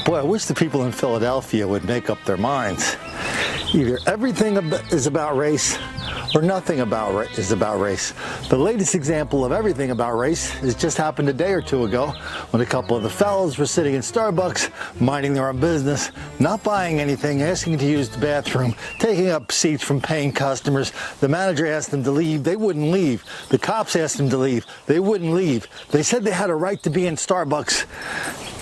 Boy, I wish the people in Philadelphia would make up their minds. Either everything is about race or nothing is about race. The latest example of everything about race has just happened a day or two ago when a couple of the fellows were sitting in Starbucks, minding their own business, not buying anything, asking to use the bathroom, taking up seats from paying customers. The manager asked them to leave. They wouldn't leave. The cops asked them to leave. They wouldn't leave. They said they had a right to be in Starbucks.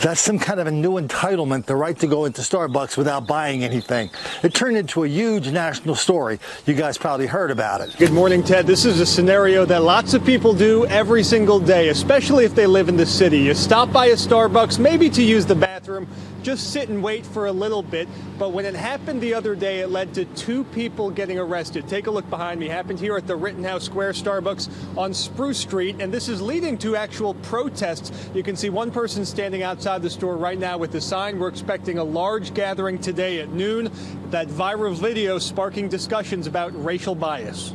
That's some kind of a new entitlement, the right to go into Starbucks without buying anything. It turned into a huge national story. You guys probably heard about it. Good morning, Ted. This is a scenario that lots of people do every single day, especially if they live in the city. You stop by a Starbucks, maybe to use the bathroom, just sit and wait for a little bit. But when it happened the other day, it led to 2 people getting arrested. Take a look behind me. It happened here at the Rittenhouse Square Starbucks on Spruce Street, and this is leading to actual protests. You can see one person standing outside the store right now with the sign. We're expecting a large gathering today at noon. That viral video sparking discussions about racial bias.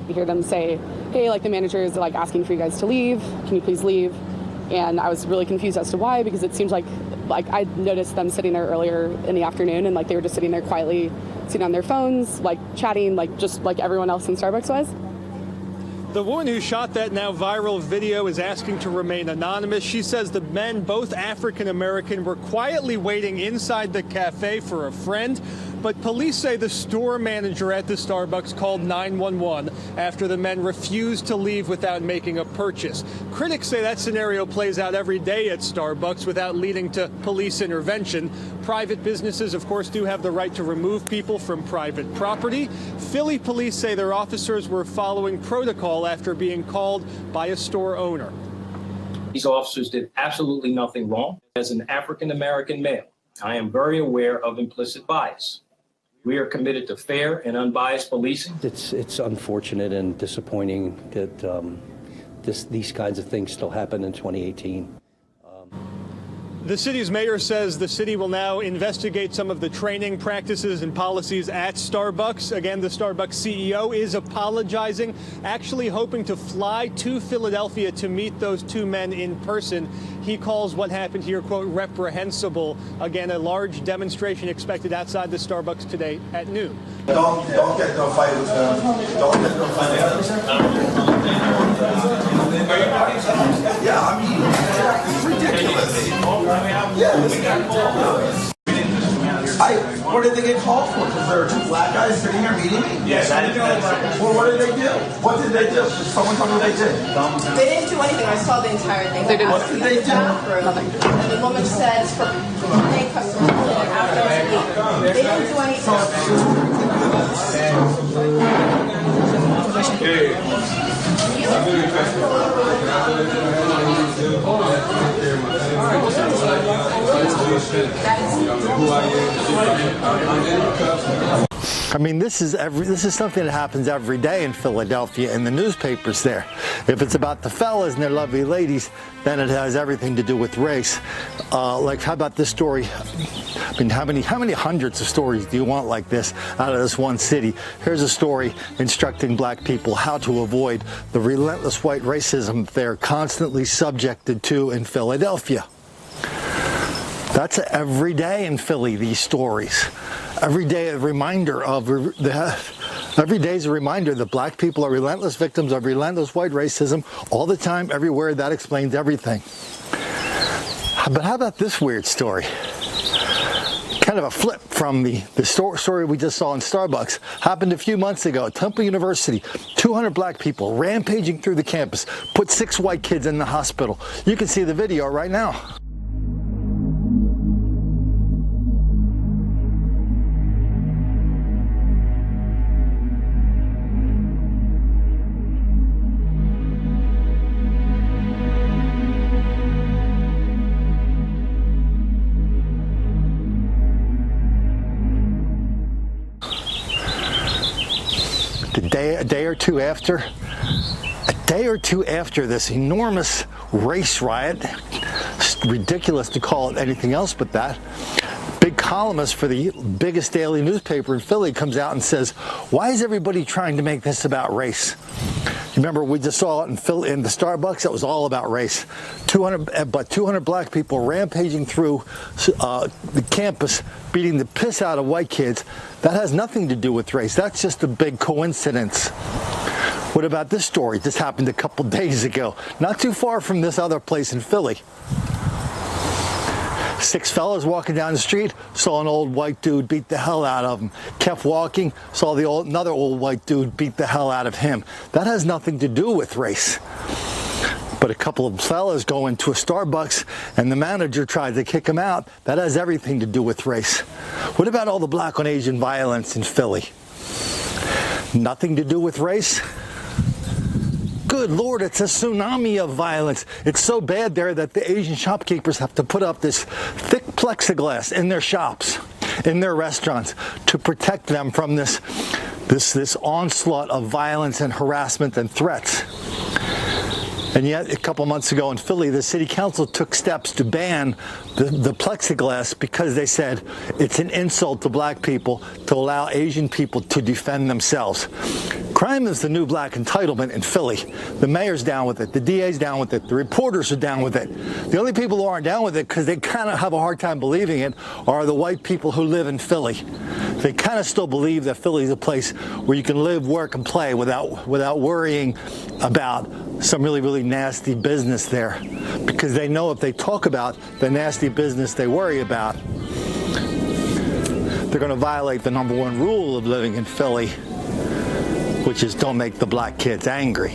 You hear them say, hey, like the manager is like asking for you guys to leave. Can you please leave? And I was really confused as to why, because it seems like I noticed them sitting there earlier in the afternoon, and like they were just sitting there quietly, sitting on their phones, like chatting, like just like everyone else in Starbucks was. The woman who shot that now viral video is asking to remain anonymous. She says the men, both African American, were quietly waiting inside the cafe for a friend. But police say the store manager at the Starbucks called 911 after the men refused to leave without making a purchase. Critics say that scenario plays out every day at Starbucks without leading to police intervention. Private businesses, of course, do have the right to remove people from private property. Philly police say their officers were following protocol after being called by a store owner. These officers did absolutely nothing wrong. As an African American male, I am very aware of implicit bias. We are committed to fair and unbiased policing. It's unfortunate and disappointing that these kinds of things still happen in 2018. The city's mayor says the city will now investigate some of the training practices and policies at Starbucks. Again, the Starbucks CEO is apologizing, actually hoping to fly to Philadelphia to meet those 2 men in person. He calls what happened here, quote, reprehensible. Again, a large demonstration expected outside the Starbucks today at noon. Don't get no fight with them. Don't get no fight with them. Yeah, I mean, it's ridiculous. What did they get called for? Because there are 2 black guys sitting here meeting me? Yes. Well, what did they do? What did they do? Someone told me what they did. They didn't do anything. I saw the entire thing. What did they do? Nothing. And the woman said it's for paying customers to get out there to eat. They didn't do anything. I mean, this is something that happens every day in Philadelphia in the newspapers there. If it's about the fellas and their lovely ladies, then it has everything to do with race. Like, how about this story? I mean, how many hundreds of stories do you want like this out of this one city? Here's a story instructing black people how to avoid the relentless white racism they're constantly subjected to in Philadelphia. That's every day in Philly, these stories. Every day a reminder every day is a reminder that black people are relentless victims of relentless white racism all the time, everywhere. That explains everything. But how about this weird story? Kind of a flip from the story we just saw in Starbucks. Happened a few months ago at Temple University. 200 black people rampaging through the campus, put 6 white kids in the hospital. You can see the video right now. A day or two after this enormous race riot, it's ridiculous to call it anything else but that, Big columnist for the biggest daily newspaper in Philly comes out and says, why is everybody trying to make this about race? Remember, we just saw it in Philly, in the Starbucks. It was all about race. 200 black people rampaging through the campus, beating the piss out of white kids. That has nothing to do with race. That's just a big coincidence. What about this story? This happened a couple days ago, not too far from this other place in Philly. 6 fellas walking down the street, saw an old white dude beat the hell out of him. Kept walking, saw another old white dude beat the hell out of him. That has nothing to do with race. But a couple of fellas go into a Starbucks and the manager tried to kick him out. That has everything to do with race. What about all the black on Asian violence in Philly? Nothing to do with race? Good Lord, it's a tsunami of violence. It's so bad there that the Asian shopkeepers have to put up this thick plexiglass in their shops, in their restaurants, to protect them from this onslaught of violence and harassment and threats. And yet, a couple months ago in Philly, the city council took steps to ban the plexiglass because they said it's an insult to black people to allow Asian people to defend themselves. Crime is the new black entitlement in Philly. The mayor's down with it. The DA's down with it. The reporters are down with it. The only people who aren't down with it, because they kind of have a hard time believing it, are the white people who live in Philly. They kind of still believe that Philly is a place where you can live, work, and play without worrying about some really, really nasty business there, because they know if they talk about the nasty business they worry about, they're going to violate the #1 rule of living in Philly, which is don't make the black kids angry.